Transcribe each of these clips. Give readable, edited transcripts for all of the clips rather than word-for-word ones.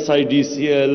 SIDCL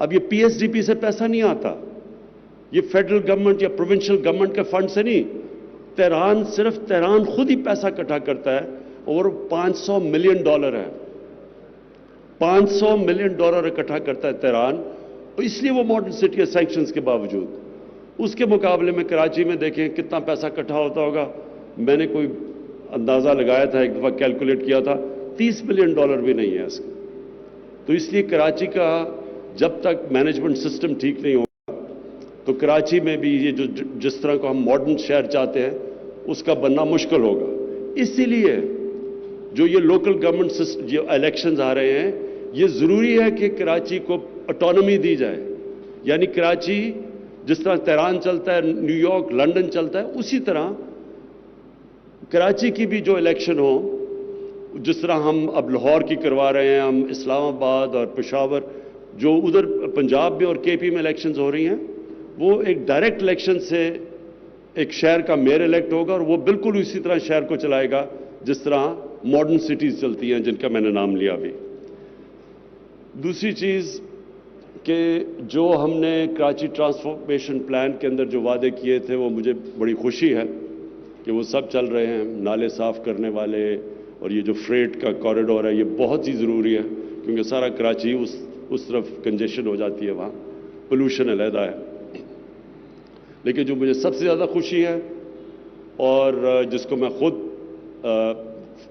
اب یہ P S D P سے پیسہ نہیں آتا, یہ فیڈرل گورنمنٹ یا پروونشل گورنمنٹ کے فنڈ سے نہیں. تہران, صرف تہران خود ہی پیسہ اکٹھا کرتا ہے, اور $500 ملین ہے. $500 ملین اکٹھا کرتا ہے تہران, اور اس لیے وہ ماڈرن سٹی ہے سینکشنز کے باوجود. اس کے مقابلے میں کراچی میں دیکھیں کتنا پیسہ اکٹھا ہوتا ہوگا. میں نے کوئی اندازہ لگایا تھا, ایک دفعہ کیلکولیٹ کیا تھا, $30 ملین بھی نہیں ہے اس کا. تو اس لیے کراچی کا جب تک مینجمنٹ سسٹم ٹھیک نہیں ہوگا تو کراچی میں بھی یہ جس طرح کو ہم ماڈرن شہر چاہتے ہیں اس کا بننا مشکل ہوگا. اسی لیے جو یہ لوکل گورنمنٹ جو الیکشنز آ رہے ہیں, یہ ضروری ہے کہ کراچی کو اٹانومی دی جائے. یعنی کراچی جس طرح تہران چلتا ہے, نیو یارک, لنڈن چلتا ہے, اسی طرح کراچی کی بھی جو الیکشن ہو, جس طرح ہم اب لاہور کی کروا رہے ہیں, ہم اسلام آباد اور پشاور, جو ادھر پنجاب میں اور کے پی میں الیکشنز ہو رہی ہیں, وہ ایک ڈائریکٹ الیکشن سے ایک شہر کا میئر الیکٹ ہوگا, اور وہ بالکل اسی طرح شہر کو چلائے گا جس طرح ماڈرن سٹیز چلتی ہیں جن کا میں نے نام لیا ابھی. دوسری چیز کہ جو ہم نے کراچی ٹرانسفارمیشن پلان کے اندر جو وعدے کیے تھے, وہ مجھے بڑی خوشی ہے کہ وہ سب چل رہے ہیں. نالے صاف کرنے والے اور یہ جو فریٹ کا کوریڈور ہے, یہ بہت ہی ضروری ہے, کیونکہ سارا کراچی اس طرف کنجیشن ہو جاتی ہے, وہاں پولوشن علیحدہ ہے. لیکن جو مجھے سب سے زیادہ خوشی ہے اور جس کو میں خود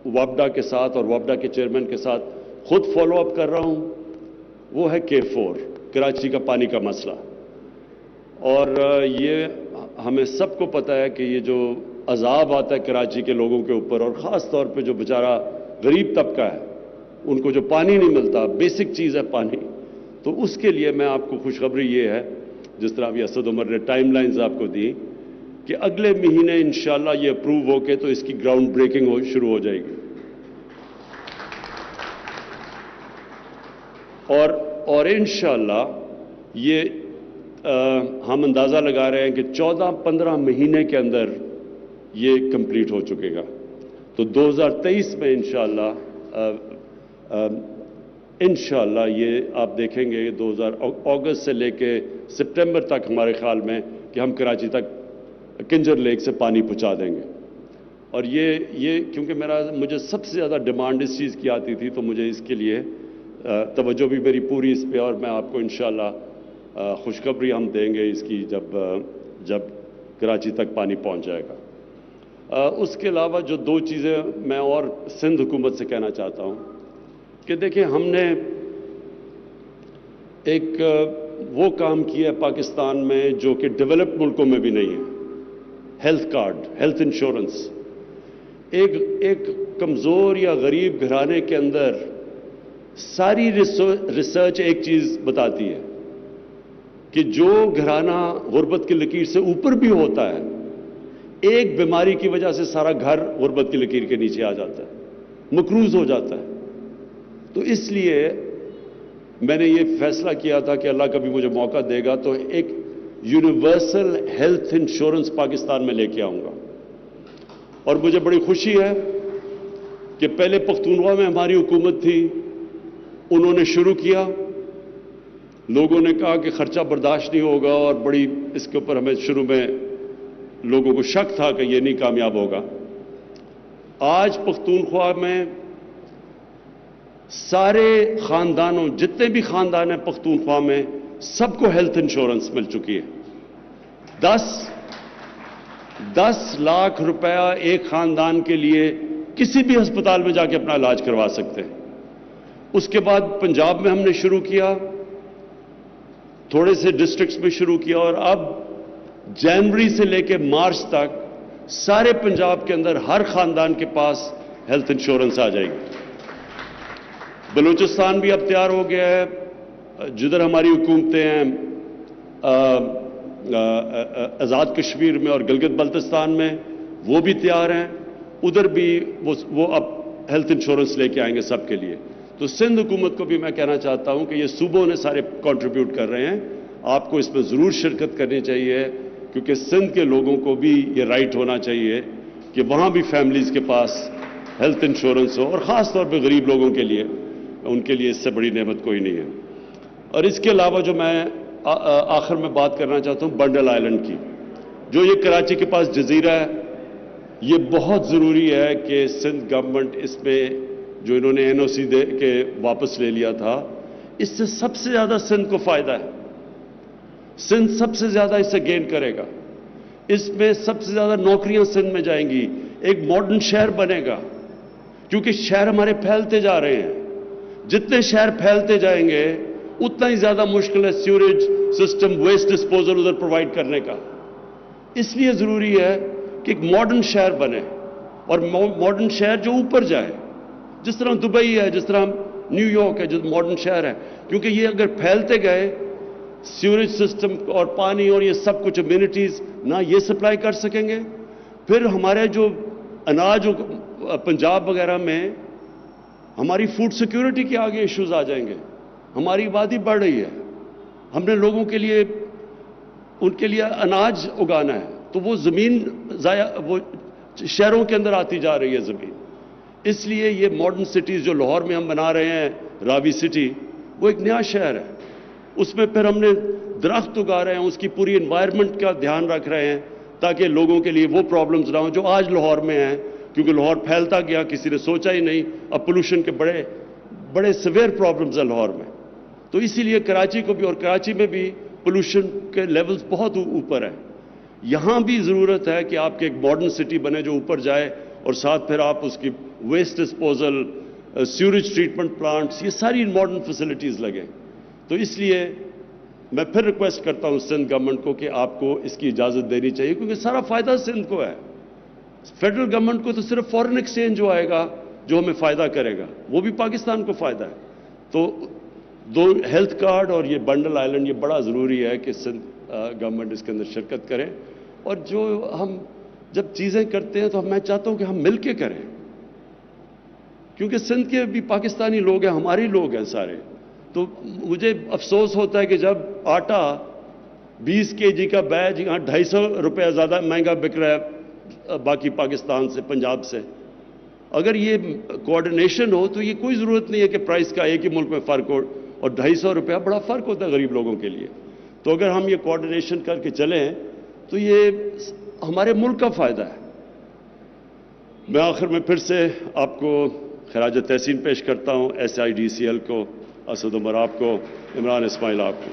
وابڈا کے ساتھ اور وابڈا کے چیئرمین کے ساتھ خود فالو اپ کر رہا ہوں, وہ ہے K4 کراچی کا پانی کا مسئلہ. اور یہ ہمیں سب کو پتہ ہے کہ یہ جو عذاب آتا ہے کراچی کے لوگوں کے اوپر, اور خاص طور پہ جو بیچارہ غریب طبقہ ہے, ان کو جو پانی نہیں ملتا, بیسک چیز ہے پانی. تو اس کے لیے میں آپ کو خوشخبری یہ ہے, جس طرح ابھی اسد عمر نے ٹائم لائنز آپ کو دی, کہ اگلے مہینے انشاءاللہ یہ اپروو ہو کے تو اس کی گراؤنڈ بریکنگ شروع ہو جائے گی. اور انشاءاللہ یہ ہم اندازہ لگا رہے ہیں کہ 14-15 مہینے کے اندر یہ کمپلیٹ ہو چکے گا. تو 2023 میں انشاءاللہ یہ آپ دیکھیں گے اگست سے لے کے سپٹمبر تک ہمارے خیال میں کہ ہم کراچی تک کنجر لیک سے پانی پہنچا دیں گے. اور یہ کیونکہ مجھے سب سے زیادہ ڈیمانڈ اس چیز کی آتی تھی, تو مجھے اس کے لیے توجہ بھی میری پوری اس پہ, اور میں آپ کو انشاءاللہ خوشخبری ہم دیں گے اس کی جب کراچی تک پانی پہنچ جائے گا. اس کے علاوہ جو دو چیزیں میں اور سندھ حکومت سے کہنا چاہتا ہوں کہ دیکھیں, ہم نے ایک وہ کام کیا ہے پاکستان میں جو کہ ڈیولپ ملکوں میں بھی نہیں ہے, ہیلتھ کارڈ, ہیلتھ انشورنس. ایک کمزور یا غریب گھرانے کے اندر ساری ریسرچ ایک چیز بتاتی ہے کہ جو گھرانہ غربت کی لکیر سے اوپر بھی ہوتا ہے, ایک بیماری کی وجہ سے سارا گھر غربت کی لکیر کے نیچے آ جاتا ہے, مقروض ہو جاتا ہے. تو اس لیے میں نے یہ فیصلہ کیا تھا کہ اللہ کبھی مجھے موقع دے گا تو ایک یونیورسل ہیلتھ انشورنس پاکستان میں لے کے آؤں گا. اور مجھے بڑی خوشی ہے کہ پہلے پختونخوا میں ہماری حکومت تھی, انہوں نے شروع کیا, لوگوں نے کہا کہ خرچہ برداشت نہیں ہوگا, اور بڑی اس کے اوپر ہمیں شروع میں لوگوں کو شک تھا کہ یہ نہیں کامیاب ہوگا. آج پختونخوا میں سارے خاندانوں, جتنے بھی خاندان ہیں پختونخوا میں, سب کو ہیلتھ انشورنس مل چکی ہے. 10 لاکھ روپیہ ایک خاندان کے لیے کسی بھی ہسپتال میں جا کے اپنا علاج کروا سکتے ہیں. اس کے بعد پنجاب میں ہم نے شروع کیا, تھوڑے سے ڈسٹرکٹس میں شروع کیا, اور اب جنوری سے لے کے مارچ تک سارے پنجاب کے اندر ہر خاندان کے پاس ہیلتھ انشورنس آ جائے گی. بلوچستان بھی اب تیار ہو گیا ہے, جدھر ہماری حکومتیں ہیں آزاد کشمیر میں اور گلگت بلتستان میں, وہ بھی تیار ہیں, ادھر بھی وہ اب ہیلتھ انشورنس لے کے آئیں گے سب کے لیے. تو سندھ حکومت کو بھی میں کہنا چاہتا ہوں کہ یہ صوبوں نے سارے کنٹریبیوٹ کر رہے ہیں, آپ کو اس میں ضرور شرکت کرنی چاہیے, کیونکہ سندھ کے لوگوں کو بھی یہ رائٹ ہونا چاہیے کہ وہاں بھی فیملیز کے پاس ہیلتھ انشورنس ہو, اور خاص طور پہ غریب لوگوں کے لیے, ان کے لیے اس سے بڑی نعمت کوئی نہیں ہے. اور اس کے علاوہ جو میں آخر میں بات کرنا چاہتا ہوں بنڈل آئلینڈ کی، جو یہ کراچی کے پاس جزیرہ ہے، یہ بہت ضروری ہے کہ سندھ گورنمنٹ اس پہ جو انہوں نے NOC دے کے واپس لے لیا تھا، اس سے سب سے زیادہ سندھ کو فائدہ ہے، سندھ سب سے زیادہ اس سے گین کرے گا، اس میں سب سے زیادہ نوکریاں سندھ میں جائیں گی، ایک ماڈرن شہر بنے گا، کیونکہ شہر ہمارے پھیلتے جا رہے ہیں، جتنے شہر پھیلتے جائیں گے اتنا ہی زیادہ مشکل ہے سیوریج سسٹم، ویسٹ ڈسپوزل ادھر پرووائڈ کرنے کا۔ اس لیے ضروری ہے کہ ایک ماڈرن شہر بنے، اور ماڈرن شہر جو اوپر جائے، جس طرح دبئی ہے، جس طرح نیو یارک ہے، جو ماڈرن شہر ہے، کیونکہ یہ اگر پھیلتے گئے سیوریج سسٹم اور پانی اور یہ سب کچھ امینٹیز نہ یہ سپلائی کر سکیں گے، پھر ہمارے جو اناج پنجاب وغیرہ میں ہماری فوڈ سیکیورٹی کے آگے ایشوز آ جائیں گے۔ ہماری آبادی بڑھ رہی ہے، ہم نے لوگوں کے لیے ان کے لیے اناج اگانا ہے، تو وہ زمین وہ شہروں کے اندر آتی جا رہی ہے زمین۔ اس لیے یہ ماڈرن سٹیز جو لاہور میں ہم بنا رہے ہیں، راوی سٹی، وہ ایک نیا شہر ہے، اس میں پھر ہم نے درخت اگا رہے ہیں، اس کی پوری انوائرمنٹ کا دھیان رکھ رہے ہیں تاکہ لوگوں کے لیے وہ پرابلمز نہ ہوں جو آج لاہور میں ہیں، کیونکہ لاہور پھیلتا گیا، کسی نے سوچا ہی نہیں، اب پولوشن کے بڑے سیویئر پرابلمز ہیں لاہور میں۔ تو اسی لیے کراچی کو بھی، اور کراچی میں بھی پولوشن کے لیولز بہت اوپر ہیں، یہاں بھی ضرورت ہے کہ آپ کے ایک ماڈرن سٹی بنے جو اوپر جائے، اور ساتھ پھر آپ اس کی ویسٹ ڈسپوزل، سیوریج ٹریٹمنٹ پلانٹس، یہ ساری ماڈرن فیسلٹیز لگیں۔ تو اس لیے میں پھر ریکویسٹ کرتا ہوں سندھ گورنمنٹ کو کہ آپ کو اس کی اجازت دینی چاہیے، کیونکہ سارا فائدہ سندھ کو ہے۔ فیڈرل گورنمنٹ کو تو صرف فارن ایکسچینج جو آئے گا جو ہمیں فائدہ کرے گا، وہ بھی پاکستان کو فائدہ ہے۔ تو دو ہیلتھ کارڈ اور یہ بنڈل آئلینڈ، یہ بڑا ضروری ہے کہ سندھ گورنمنٹ اس کے اندر شرکت کرے، اور جو ہم جب چیزیں کرتے ہیں تو میں چاہتا ہوں کہ ہم مل کے کریں، کیونکہ سندھ کے بھی پاکستانی لوگ ہیں، ہمارے لوگ ہیں سارے۔ تو مجھے افسوس ہوتا ہے کہ جب آٹا 20 kg کا بیگ یہاں 250 روپے زیادہ مہنگا بک رہا ہے باقی پاکستان سے، پنجاب سے، اگر یہ کوآرڈینیشن ہو تو یہ کوئی ضرورت نہیں ہے کہ پرائس کا ایک ہی ملک میں فرق ہو، اور 250 روپیہ بڑا فرق ہوتا ہے غریب لوگوں کے لیے۔ تو اگر ہم یہ کوآرڈینیشن کر کے چلیں تو یہ ہمارے ملک کا فائدہ ہے۔ میں آخر میں پھر سے آپ کو خراج تحسین پیش کرتا ہوں، SIDCL کو، اسد عمر آپ کو، عمران اسماعیل آپ کو۔